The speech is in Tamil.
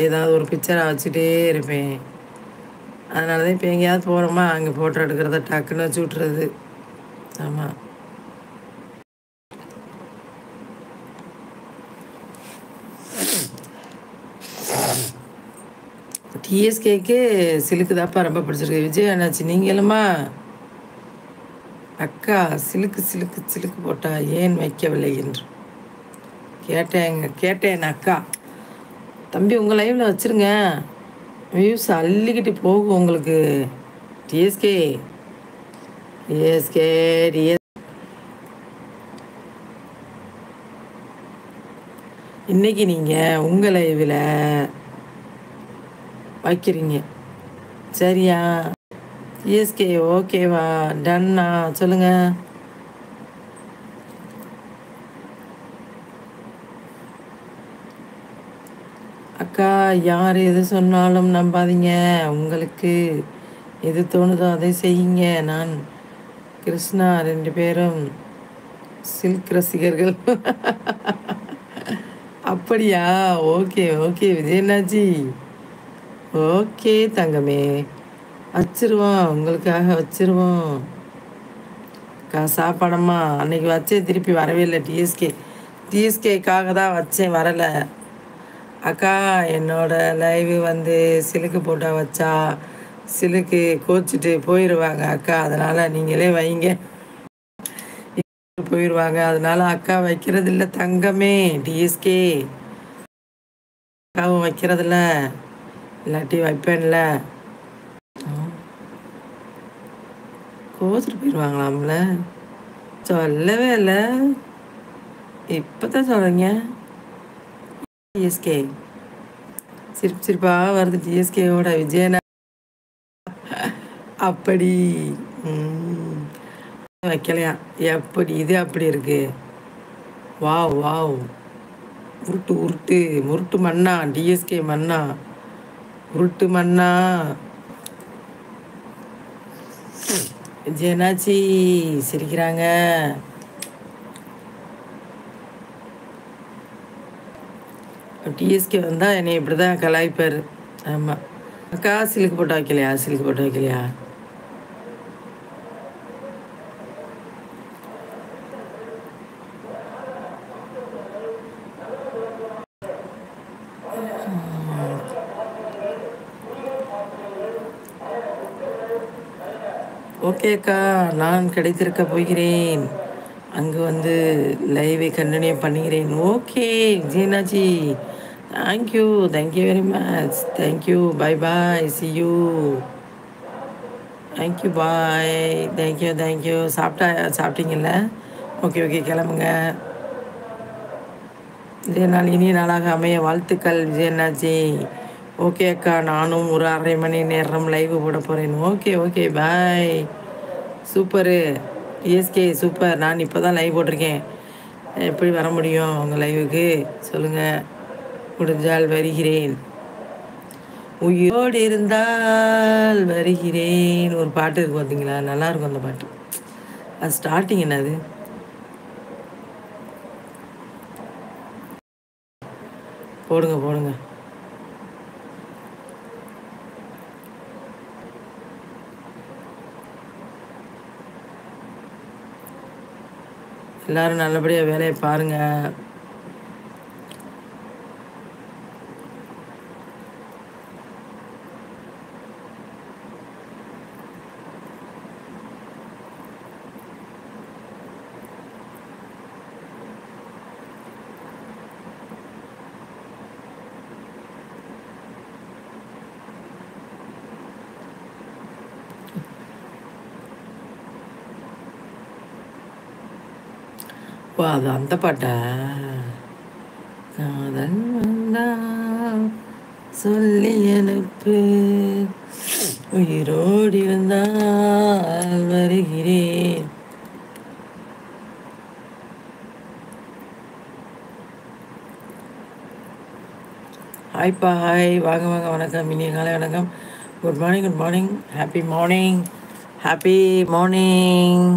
ஏதாவது ஒரு பிக்சரை வச்சுட்டே இருப்பேன். அதனால தான் இப்போ எங்கேயாவது போகிறோமா அங்கே ஃபோட்டோ எடுக்கிறத டக்குன்னு வச்சு விட்றது. ஆமாம். டிஎஸ்கேக்கு சிலுக்கு தான்ப்பா ரொம்ப பிடிச்சிருக்கு. விஜய் அண்ணாச்சி நீங்களுமா அக்கா சிலுக்கு சிலுக்கு சிலுக்கு போட்டா ஏன் வைக்கவில்லை என்று கேட்டேன் அக்கா. தம்பி உங்கள் லைவில் வச்சுருங்க, வியூஸ் அள்ளிக்கிட்டு போகும் உங்களுக்கு. டிஎஸ்கே டிஎஸ்கே டிஎஸ் இன்னைக்கு நீங்கள் உங்கள் லைவில் வைக்கிறீங்க சரியா? டிஎஸ்கே ஓகேவா, டன்னா சொல்லுங்கள். அக்கா யார் எது சொன்னாலும் நம்பாதீங்க, உங்களுக்கு எது தோணுதோ அதை செய்யுங்க. நான் கிருஷ்ணா 2 பேரும் சில்க் ரசிகர்கள். அப்படியா? ஓகே ஓகே விஜயண்ணாச்சி, ஓகே தங்கமே, வச்சிருவோம் உங்களுக்காக வச்சிருவோம். அக்கா சாப்பாடம்மா அன்னைக்கு வச்சேன், திருப்பி வரவே இல்லை. டிஎஸ்கேக்காக தான் வச்சேன், வரலை. அக்கா என்னோட லைவு வந்து சிலுக்கு போட்டால் வச்சா சிலுக்கு கோச்சிட்டு போயிடுவாங்க அக்கா, அதனால் நீங்களே வைங்க. போயிடுவாங்க, அதனால அக்கா வைக்கிறதில்ல தங்கமே. டிஎஸ்கே அக்காவும் வைக்கிறதில்ல, இல்லாட்டி வைப்பேன்ல. கோச்சிட்டு போயிடுவாங்களாம்ல, சொல்லவே இல்லை, இப்போ தான் சொல்கிறீங்க. டிஎஸ்கே சிரிப்பாக வருது. டிஎஸ்கேவோட விஜயனா அப்படி வைக்கலையா? எப்படி இது அப்படி இருக்கு? வாவ் வாவ், உருட்டு உருட்டு முருட்டு மண்ணா, டிஎஸ்கே மண்ணா, உருட்டு மண்ணா. விஜயனாச்சி சிரிக்கிறாங்க. டிஎஸ்கே வந்தால் என்னை இப்படி தான் கலாய்ப்பார். ஆமாம். அக்கா சிலுக்கு போட்டு வைக்கலையா? சிலுக்கு போட்டு வைக்கலையா? ஓகே அக்கா, நான் கிடைத்திருக்க போகிறேன், அங்கே வந்து லைவை கண்டினியூ பண்ணுகிறேன். ஓகே விஜயனாச்சி, thank you very much, thank you, bye bye, see you, thank you bye, thank you. சாப்பிட்டீங்கல்ல? ஓகே கிளம்புங்க. இதே நாள் இனிய நாளாக அமைய வாழ்த்துக்கள் விஜயண்ணாச்சி. ஓகே அக்கா, நானும் ஒரு 1/2 மணி நேரம் லைவ் போட போகிறேன். Okay bye. Super TSK, super. நான் இப்போ தான் லைவ் போட்டிருக்கேன், எப்படி வர முடியும் உங்கள் லைவுக்கு சொல்லுங்கள், முடிஞ்சால் வருகிறேன், உயிரோடு இருந்தால் வருகிறேன். ஒரு பாட்டு இருக்கு பார்த்தீங்களா, நல்லாயிருக்கும் அந்த பாட்டு. அது ஸ்டார்டிங் என்னது? போடுங்க. எல்லாரும் நல்லபடியாக வேலையை பாருங்கள். ஓ, அது அந்த பாட்டா? காதல் வந்தா சொல்லி அனுப்பு, உயிரோடு இருந்தால் வருகிறேன். ஹாய்ப்பா, ஹாய், வாங்க வணக்கம், இனிய காலை வணக்கம். Good morning, happy morning.